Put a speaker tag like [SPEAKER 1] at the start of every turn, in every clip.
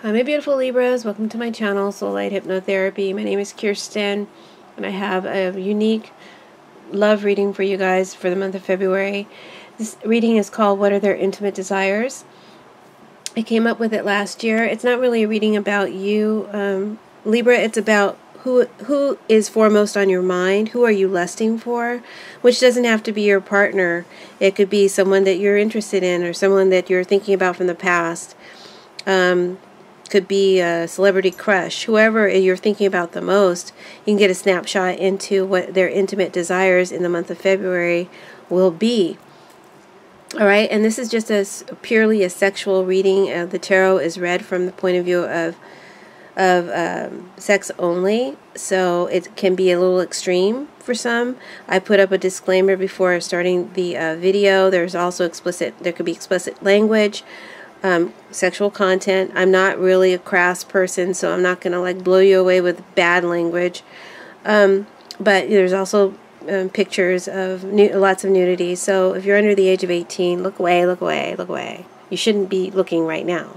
[SPEAKER 1] Hi, my beautiful Libras. Welcome to my channel, Soulight Hypnotherapy. My name is Kirsten, and I have a unique love reading for you guys for the month of February. This reading is called What Are Their Intimate Desires? I came up with it last year. It's not really a reading about you, Libra. It's about who is foremost on your mind. Who are you lusting for? Which doesn't have to be your partner. It could be someone that you're interested in or someone that you're thinking about from the past. Could be a celebrity crush, whoever you're thinking about the most. You can get a snapshot into what their intimate desires in the month of February will be. All right, and this is just purely a sexual reading. The tarot is read from the point of view of sex only, so it can be a little extreme for some. I put up a disclaimer before starting the video. There could be explicit language. Sexual content. I'm not really a crass person, so I'm not going to like blow you away with bad language. But there's also pictures of lots of nudity. So if you're under the age of 18, look away, look away, look away. You shouldn't be looking right now.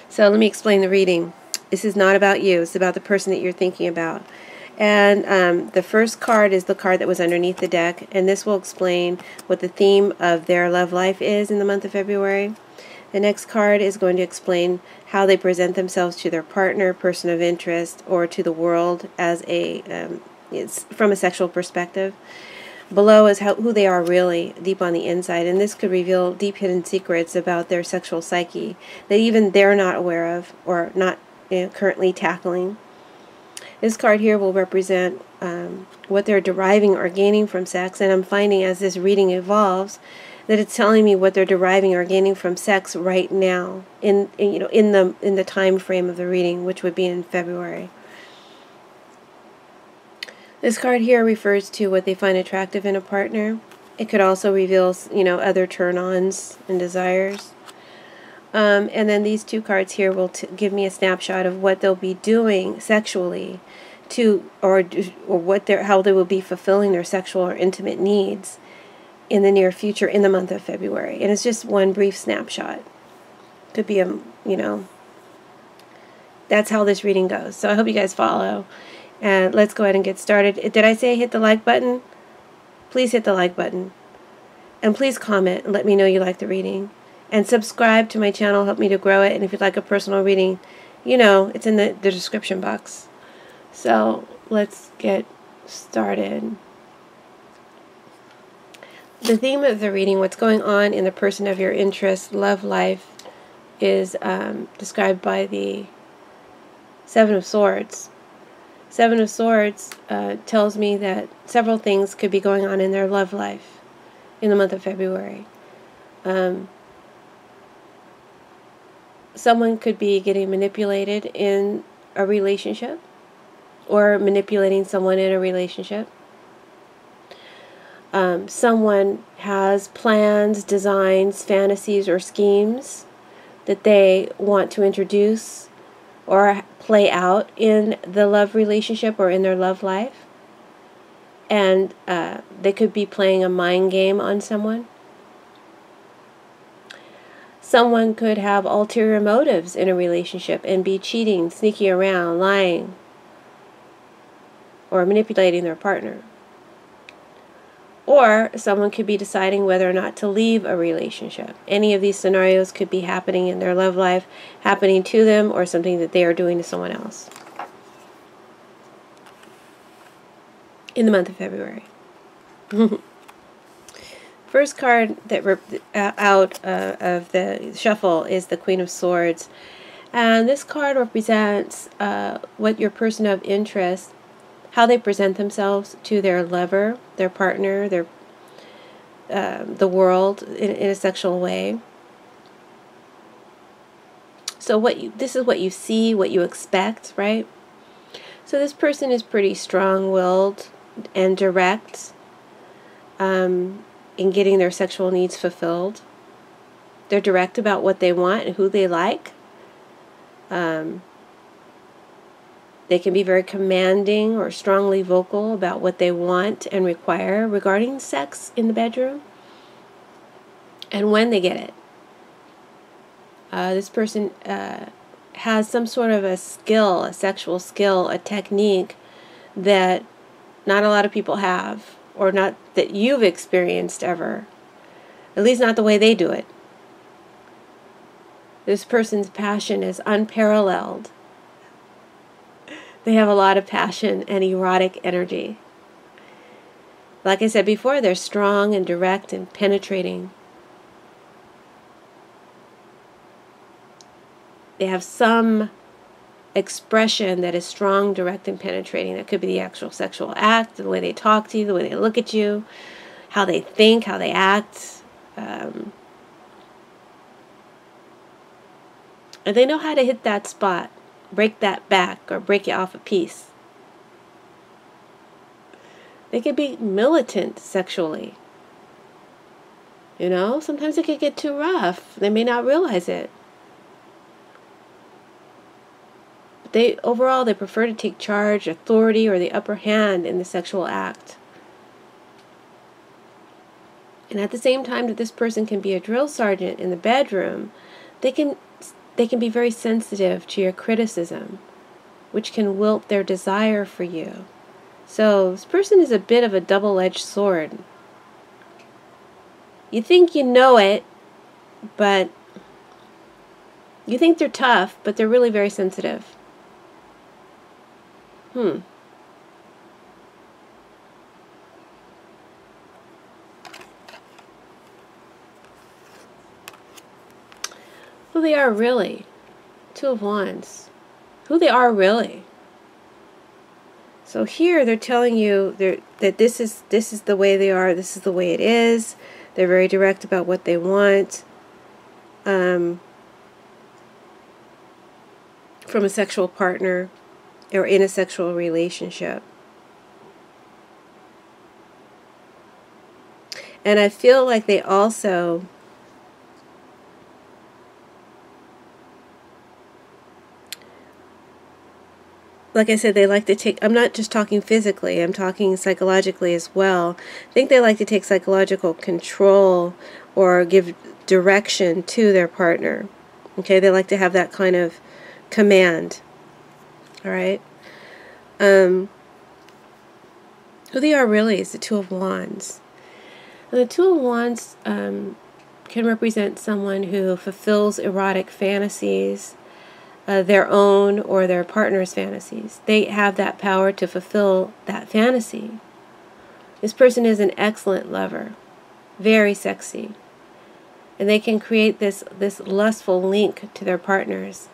[SPEAKER 1] So let me explain the reading. This is not about you. It's about the person that you're thinking about. And the first card is the card that was underneath the deck, and this will explain what the theme of their love life is in the month of February. The next card is going to explain how they present themselves to their partner, person of interest, or to the world as it's from a sexual perspective. Below is who they are really, deep on the inside, and this could reveal deep hidden secrets about their sexual psyche that even they're not aware of or not currently tackling. This card here will represent what they're deriving or gaining from sex, and I'm finding as this reading evolves that it's telling me what they're deriving or gaining from sex right now in the time frame of the reading, which would be in February. This card here refers to what they find attractive in a partner. It could also reveal other turn-ons and desires. And then these two cards here will give me a snapshot of what they'll be doing sexually or how they will be fulfilling their sexual or intimate needs in the near future in the month of February. And it's just one brief snapshot. Could be that's how this reading goes. So I hope you guys follow. And let's go ahead and get started. Did I say hit the like button? Please hit the like button. And please comment and let me know you like the reading. And subscribe to my channel, help me to grow it. And if you'd like a personal reading, it's in the description box. So let's get started. The theme of the reading, what's going on in the person of your interest, love life, is described by the Seven of Swords. Seven of Swords tells me that several things could be going on in their love life in the month of February. Someone could be getting manipulated in a relationship or manipulating someone in a relationship. Someone has plans, designs, fantasies, or schemes that they want to introduce or play out in the love relationship or in their love life. And they could be playing a mind game on someone. Someone could have ulterior motives in a relationship and be cheating, sneaking around, lying, or manipulating their partner. Or someone could be deciding whether or not to leave a relationship. Any of these scenarios could be happening in their love life, happening to them, or something that they are doing to someone else in the month of February. First card that out of the shuffle is the Queen of Swords. And this card represents what your person of interest, how they present themselves to their lover, their partner, the world in a sexual way. So this is what you see, what you expect, right? So this person is pretty strong-willed and direct in getting their sexual needs fulfilled. They're direct about what they want and who they like. They can be very commanding or strongly vocal about what they want and require regarding sex in the bedroom and when they get it. This person has some sort of a skill, a sexual skill, a technique that not a lot of people have, or not that you've experienced ever. At least not the way they do it. This person's passion is unparalleled. They have a lot of passion and erotic energy. Like I said before, they're strong and direct and penetrating. They have some expression that is strong, direct, and penetrating. That could be the actual sexual act, the way they talk to you, the way they look at you, how they think, how they act. And they know how to hit that spot, break that back, or break it off a piece. They could be militant sexually. You know, sometimes it could get too rough. They may not realize it. But overall, they prefer to take charge, authority, or the upper hand in the sexual act. And at the same time that this person can be a drill sergeant in the bedroom, they can be very sensitive to your criticism, which can wilt their desire for you. So this person is a bit of a double-edged sword. You think you know it, but you think they're tough, but they're really very sensitive. Who they are really. Two of Wands. Who they are really. So here they're telling you that this is the way they are. This is the way it is. They're very direct about what they want. From a sexual partner or in a sexual relationship. And I feel like they also like I said, they like to take, I'm not just talking physically, I'm talking psychologically as well. I think they like to take psychological control or give direction to their partner. Okay, they like to have that kind of command. All right. Who they are really is the Two of Wands. And the Two of Wands can represent someone who fulfills erotic fantasies, their own or their partner's fantasies. They have that power to fulfill that fantasy. This person is an excellent lover, very sexy, and they can create this lustful link to their partners.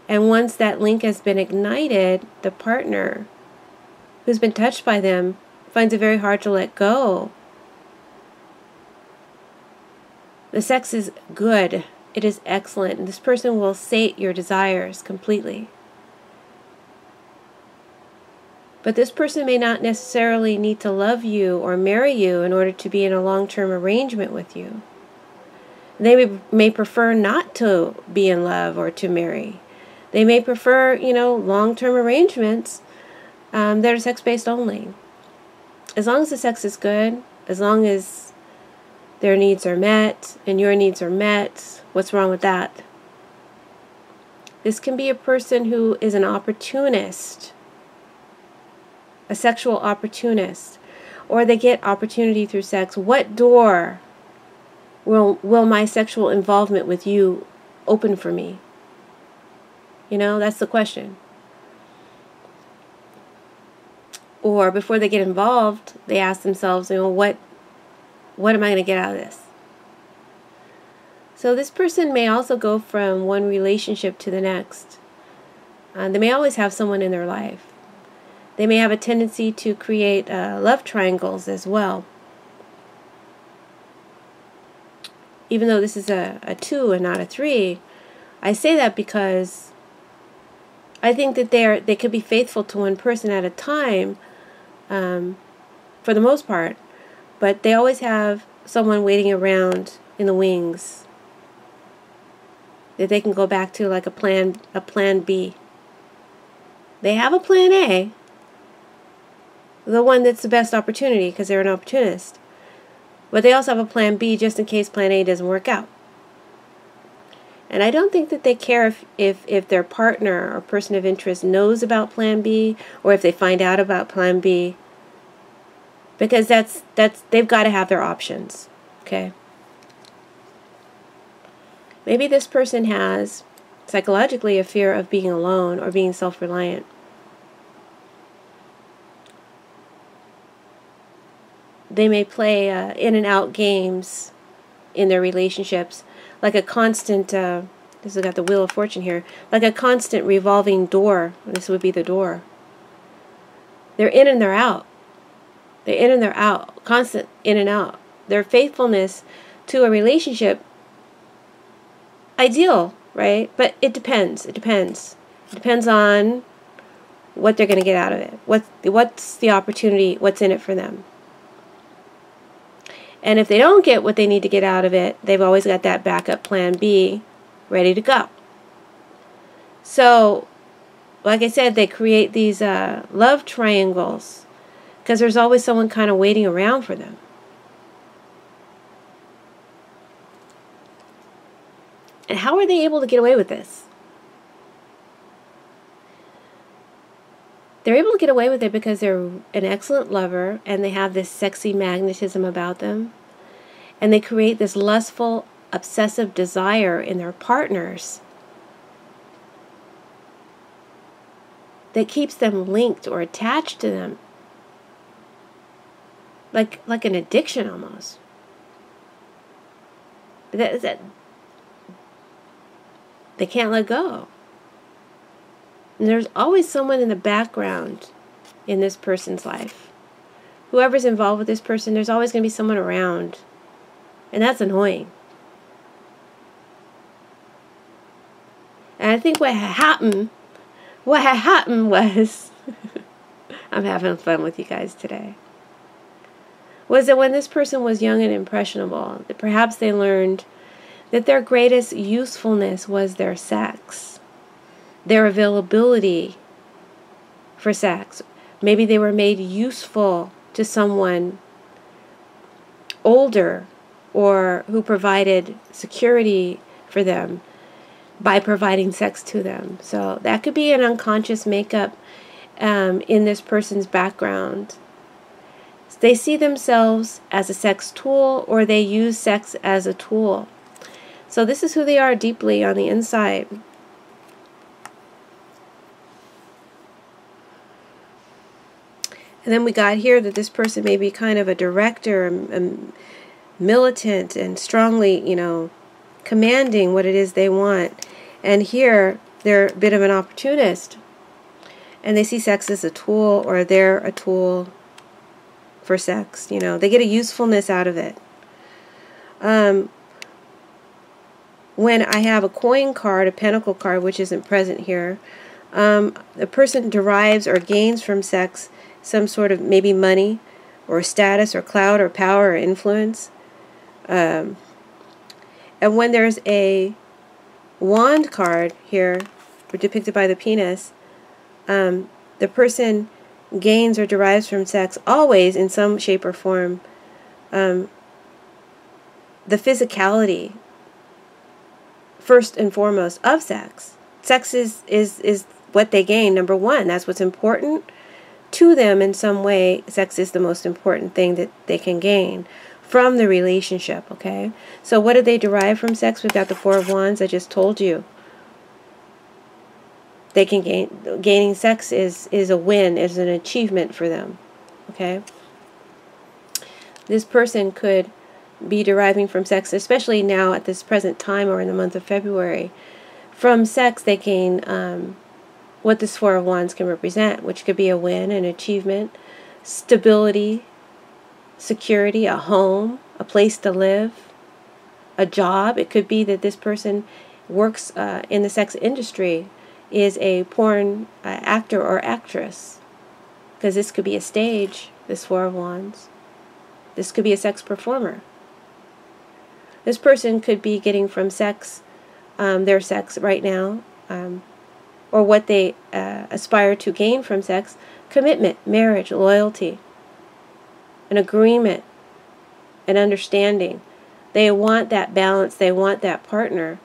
[SPEAKER 1] And once that link has been ignited, the partner who's been touched by them finds it very hard to let go. The sex is good. It is excellent. And this person will sate your desires completely. But this person may not necessarily need to love you or marry you in order to be in a long-term arrangement with you. They may prefer not to be in love or to marry. They may prefer, long-term arrangements that are sex-based only. As long as the sex is good, as long as their needs are met and your needs are met, what's wrong with that? This can be a person who is an opportunist, a sexual opportunist, or they get opportunity through sex. What door will my sexual involvement with you open for me? That's the question. Or before they get involved, they ask themselves, what am I going to get out of this? So this person may also go from one relationship to the next. They may always have someone in their life. They may have a tendency to create love triangles as well. Even though this is a 2 and not a 3, I say that because I think that they could be faithful to one person at a time, for the most part, but they always have someone waiting around in the wings that they can go back to, like a plan B. They have a plan A, the one that's the best opportunity because they're an opportunist, but they also have a plan B just in case plan A doesn't work out. And I don't think that they care if their partner or person of interest knows about Plan B, or if they find out about Plan B, because that's they've got to have their options. Okay. Maybe this person has psychologically a fear of being alone or being self-reliant. They may play in and out games in their relationships, like a constant, this has got the Wheel of Fortune here, like a constant revolving door. This would be the door. They're in and they're out. They're in and they're out, constant in and out. Their faithfulness to a relationship, ideal, right? But it depends. It depends. It depends on what they're going to get out of it. What's the opportunity? What's in it for them? And if they don't get what they need to get out of it, they've always got that backup plan B ready to go. So, like I said, they create these love triangles because there's always someone kind of waiting around for them. And how are they able to get away with this? They're able to get away with it because they're an excellent lover and they have this sexy magnetism about them. And they create this lustful, obsessive desire in their partners that keeps them linked or attached to them. Like an addiction almost. That they can't let go. And there's always someone in the background in this person's life. Whoever's involved with this person, there's always going to be someone around. And that's annoying. And I think what happened was, I'm having fun with you guys today, was that when this person was young and impressionable, that perhaps they learned that their greatest usefulness was their sex, their availability for sex. Maybe they were made useful to someone older or who provided security for them by providing sex to them. So that could be an unconscious makeup in this person's background. They see themselves as a sex tool, or they use sex as a tool. So this is who they are deeply on the inside. And then we got here that this person may be kind of a director, militant, and strongly, commanding what it is they want. And here, they're a bit of an opportunist. And they see sex as a tool, or they're a tool for sex. They get a usefulness out of it. When I have a coin card, a pentacle card, which isn't present here, the person derives or gains from sex some sort of maybe money or status or clout or power or influence. And when there's a wand card here, depicted by the penis, the person gains or derives from sex always in some shape or form the physicality, first and foremost, of sex. Sex is what they gain, number one. That's what's important to them in some way. Sex is the most important thing that they can gain from the relationship, okay? So what do they derive from sex? We've got the Four of Wands. I just told you. They can gaining sex is a win, is an achievement for them, okay? This person could be deriving from sex, especially now at this present time or in the month of February. From sex, they gain what this Four of Wands can represent, which could be a win, an achievement, stability, security, a home, a place to live, a job. It could be that this person works in the sex industry, is a porn actor or actress, because this could be a stage, this Four of Wands. This could be a sex performer. This person could be getting from sex, their sex right now, or what they aspire to gain from sex, commitment, marriage, loyalty, an agreement, an understanding. They want that balance. They want that partner.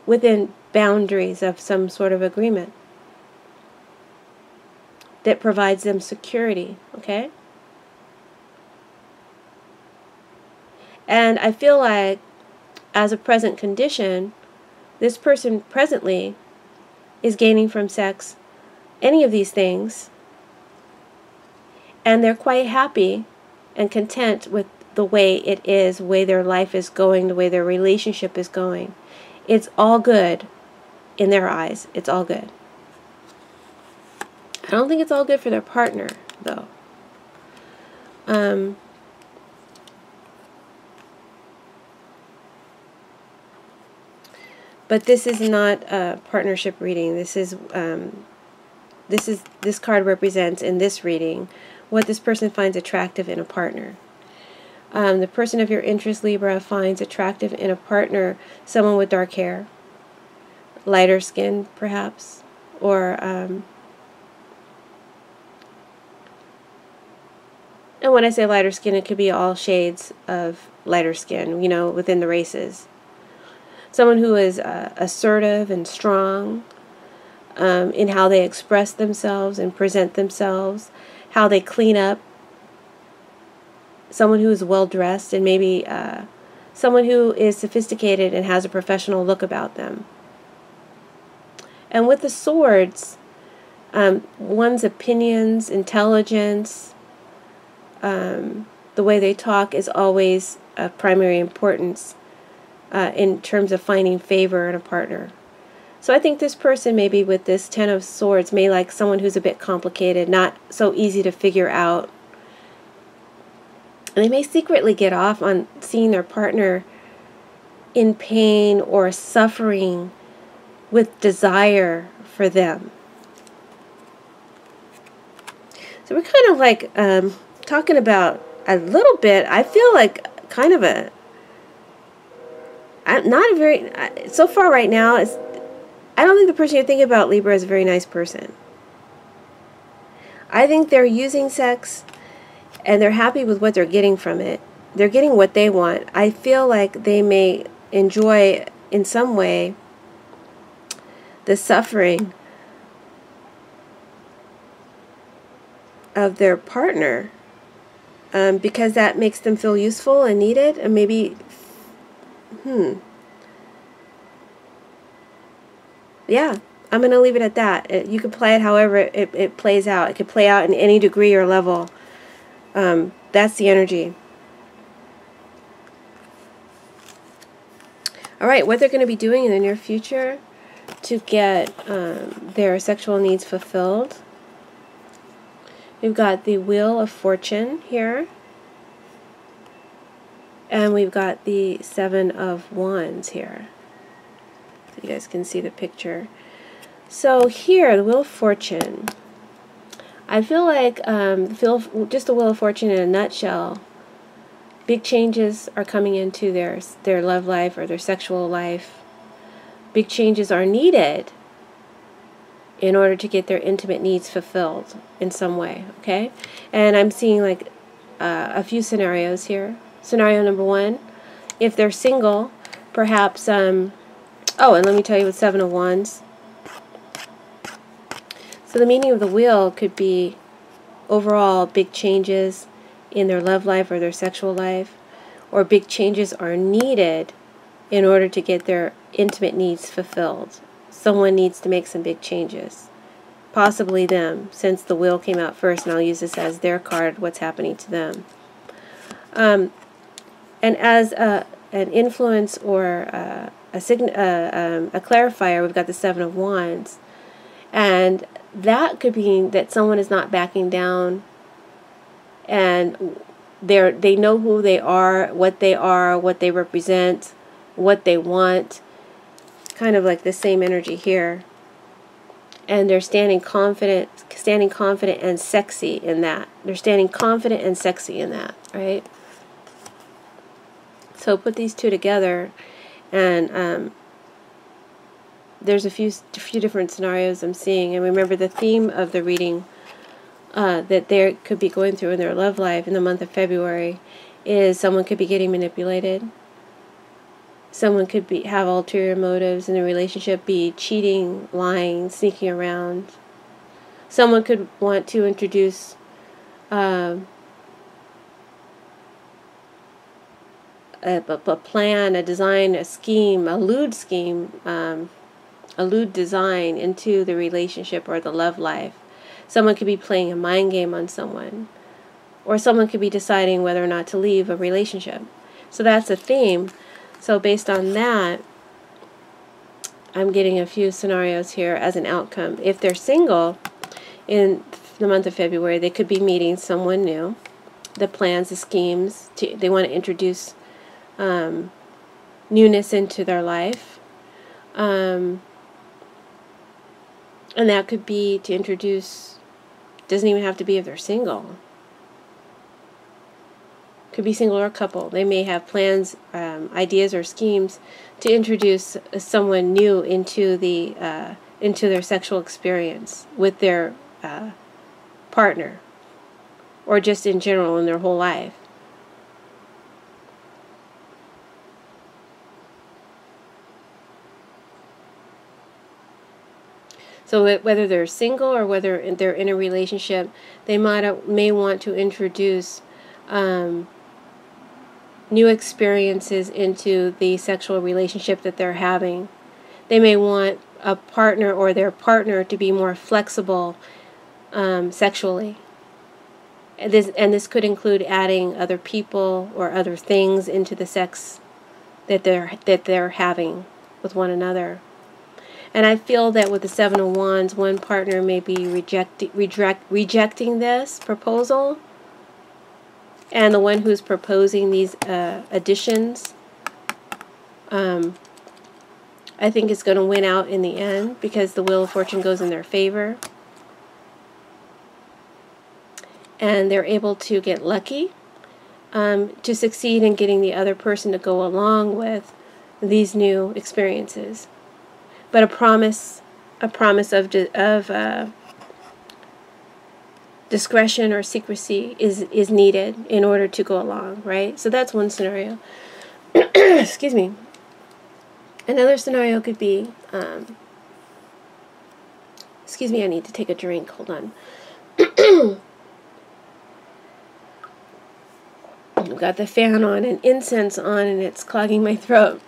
[SPEAKER 1] within boundaries of some sort of agreement that provides them security, okay? And I feel like, as a present condition, this person presently is gaining from sex any of these things, and they're quite happy and content with the way it is, the way their life is going, the way their relationship is going. It's all good in their eyes. It's all good. I don't think it's all good for their partner, though. But this is not a partnership reading. This card represents, in this reading, what this person finds attractive in a partner. The person of your interest, Libra, finds attractive in a partner someone with dark hair, lighter skin, perhaps, or and when I say lighter skin, it could be all shades of lighter skin, you know, within the races. Someone who is assertive and strong in how they express themselves and present themselves, how they clean up. Someone who is well-dressed, and maybe someone who is sophisticated and has a professional look about them. And with the swords, one's opinions, intelligence, the way they talk is always of primary importance in terms of finding favor in a partner. So I think this person, maybe with this Ten of Swords, may like someone who's a bit complicated, not so easy to figure out. And they may secretly get off on seeing their partner in pain or suffering with desire for them. So we're kind of like talking about a little bit, I feel like kind of a, not a very, so far right now, I don't think the person you're thinking about, Libra, is a very nice person. I think they're using sex and they're happy with what they're getting from it. They're getting what they want. I feel like they may enjoy, in some way, the suffering of their partner because that makes them feel useful and needed, and maybe, yeah, I'm going to leave it at that. You can play it however it plays out. It could play out in any degree or level. That's the energy. All right, what they're going to be doing in the near future to get their sexual needs fulfilled. We've got the Wheel of Fortune here. And we've got the Seven of Wands here. So you guys can see the picture. So here, the Wheel of Fortune. I feel like just the Wheel of Fortune in a nutshell. Big changes are coming into their love life or their sexual life. Big changes are needed in order to get their intimate needs fulfilled in some way, okay? And I'm seeing like a few scenarios here. Scenario number one, if they're single, perhaps, oh, and let me tell you with Seven of Wands. So the meaning of the wheel could be overall big changes in their love life or their sexual life, or big changes are needed in order to get their intimate needs fulfilled. Someone needs to make some big changes. Possibly them, since the wheel came out first, and I'll use this as their card, what's happening to them. And as an influence or a clarifier, we've got the Seven of Wands. And that could mean that someone is not backing down, and they know who they are, what they represent, what they want. Kind of like the same energy here. And they're standing confident and sexy in that. They're standing confident and sexy in that, right? So put these two together, and there's a few different scenarios I'm seeing. And remember, the theme of the reading that they could be going through in their love life in the month of February is someone could be getting manipulated. Someone could have ulterior motives in the relationship, be cheating, lying, sneaking around. Someone could want to introduce a plan, a design, a scheme, a lewd scheme, a lewd design into the relationship or the love life. Someone could be playing a mind game on someone. Or someone could be deciding whether or not to leave a relationship. So that's a theme. So based on that, I'm getting a few scenarios here as an outcome. If they're single in the month of February, they could be meeting someone new. The plans, the schemes, they want to introduce newness into their life. And that could be to introduce, doesn't even have to be if they're single. Could be single or couple. They may have plans, ideas, or schemes to introduce someone new into their sexual experience with their partner, or just in general in their whole life. So whether they're single or whether they're in a relationship, they may want to introduce new experiences into the sexual relationship that they're having. They may want a partner or their partner to be more flexible sexually. And this could include adding other people or other things into the sex that they're having with one another. And I feel that with the Seven of Wands, one partner may be rejecting this proposal. And the one who's proposing these additions, I think is going to win out in the end because the Wheel of Fortune goes in their favor. And they're able to get lucky to succeed in getting the other person to go along with these new experiences. But a promise of discretion or secrecy is needed in order to go along, right? So that's one scenario. Excuse me. Another scenario could be, excuse me, I need to take a drink. Hold on. I've got the fan on and incense on, and it's clogging my throat.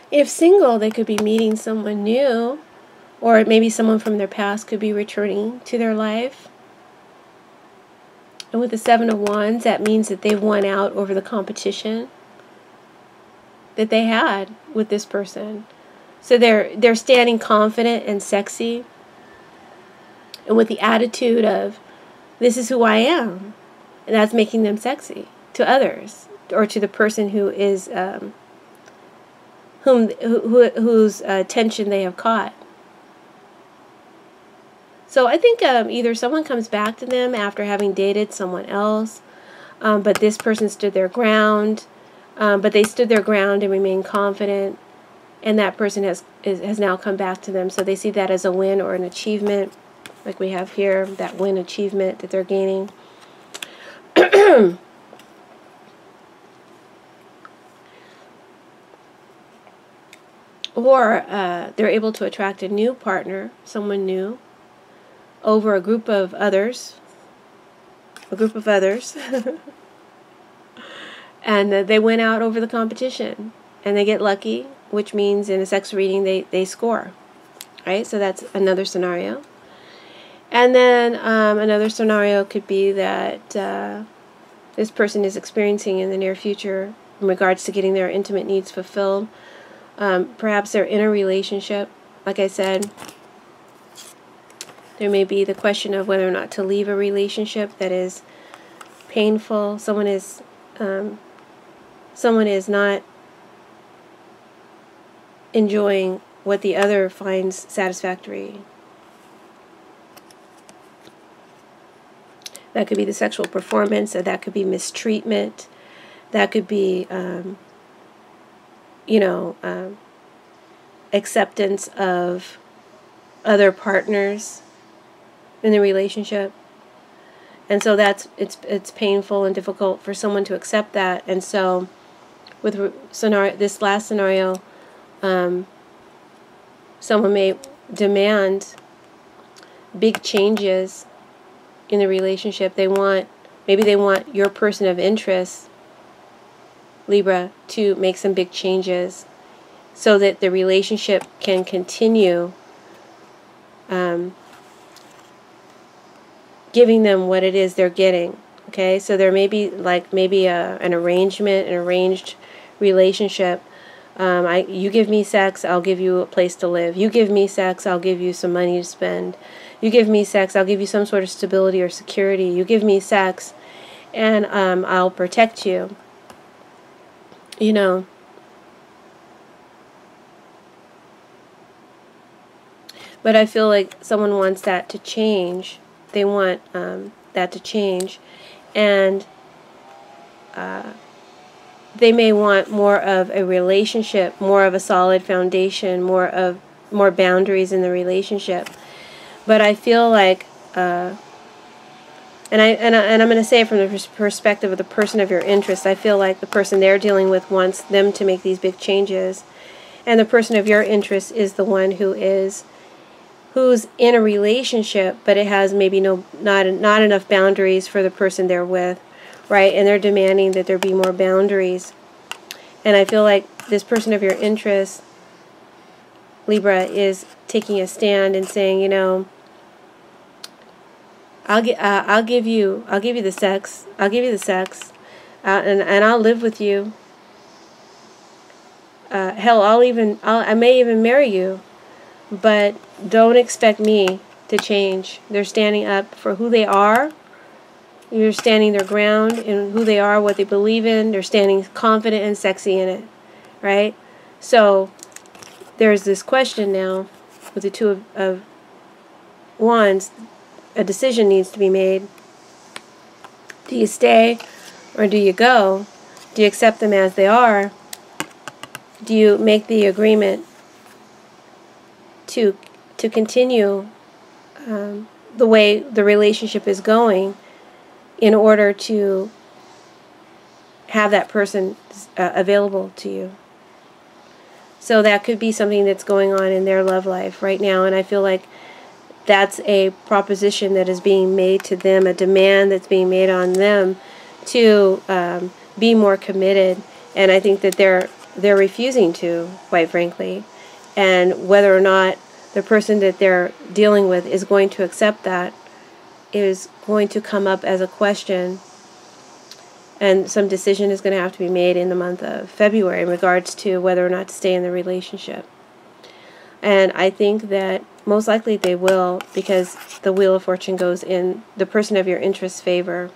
[SPEAKER 1] If single, they could be meeting someone new, or maybe someone from their past could be returning to their life. And with the Seven of Wands, that means that they've won out over the competition that they had with this person. So they're standing confident and sexy, and with the attitude of, this is who I am. And that's making them sexy to others, or to the person who is whose attention they have caught. So I think either someone comes back to them after having dated someone else, but this person stood their ground, but they stood their ground and remained confident, and that person has now come back to them. So they see that as a win or an achievement, like we have here, that win achievement that they're gaining. Or they're able to attract a new partner, someone new, over a group of others. And they went out over the competition, and they get lucky, which means in a sex reading they score, right? So that's another scenario. And then another scenario could be that this person is experiencing in the near future in regards to getting their intimate needs fulfilled. Perhaps they're in a relationship. Like I said, there may be the question of whether or not to leave a relationship that is painful. Someone is not enjoying what the other finds satisfactory. That could be the sexual performance, or that could be mistreatment. That could be acceptance of other partners in the relationship. And so it's painful and difficult for someone to accept that. And so with scenario, this last scenario, someone may demand big changes in the relationship. Maybe they want your person of interest, Libra, to make some big changes so that the relationship can continue, giving them what it is they're getting. Okay, so there may be an arranged relationship. You give me sex, I'll give you a place to live. You give me sex, I'll give you some money to spend. You give me sex, I'll give you some sort of stability or security. You give me sex, and I'll protect you. You know. But I feel like someone wants that to change. They want that to change. And they may want more of a relationship, more of a solid foundation, more boundaries in the relationship. But I feel like, and I'm going to say it from the perspective of the person of your interest, I feel like the person they're dealing with wants them to make these big changes, and the person of your interest is the one who's in a relationship, but it has maybe not enough boundaries for the person they're with, right? And they're demanding that there be more boundaries. And I feel like this person of your interest, Libra, is taking a stand and saying, you know, I'll give you the sex. I'll give you the sex, and I'll live with you. Hell, I may even marry you. But don't expect me to change. They're standing up for who they are. They're standing their ground in who they are, what they believe in. They're standing confident and sexy in it, right? So there's this question now with the Two of Wands. A decision needs to be made. Do you stay or do you go? Do you accept them as they are? Do you make the agreement to continue the way the relationship is going in order to have that person available to you? So that could be something that's going on in their love life right now, and I feel like that's a proposition that is being made to them, a demand that's being made on them to be more committed, and I think that they're refusing to, quite frankly. And whether or not the person that they're dealing with is going to accept that is going to come up as a question. And some decision is going to have to be made in the month of February in regards to whether or not to stay in the relationship. And I think that most likely they will, because the Wheel of Fortune goes in the person of your interest's favor.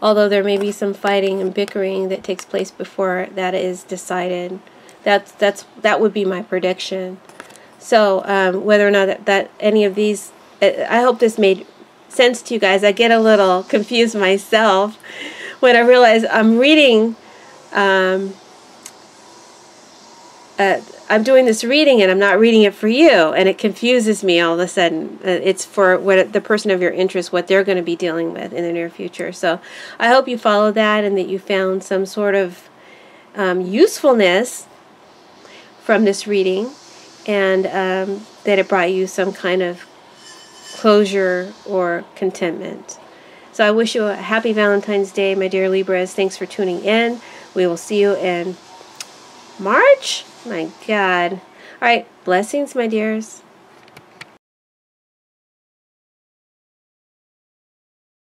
[SPEAKER 1] Although there may be some fighting and bickering that takes place before that is decided. That would be my prediction. So whether or not that any of these, I hope this made sense to you guys. I get a little confused myself when I realize I'm reading, I'm doing this reading and I'm not reading it for you, and it confuses me all of a sudden. It's for the person of your interest, what they're going to be dealing with in the near future. So I hope you follow that and that you found some sort of usefulness from this reading, and that it brought you some kind of closure or contentment. So I wish you a happy Valentine's Day, my dear Libras. Thanks for tuning in. We will see you in March. My God. All right. Blessings, my dears.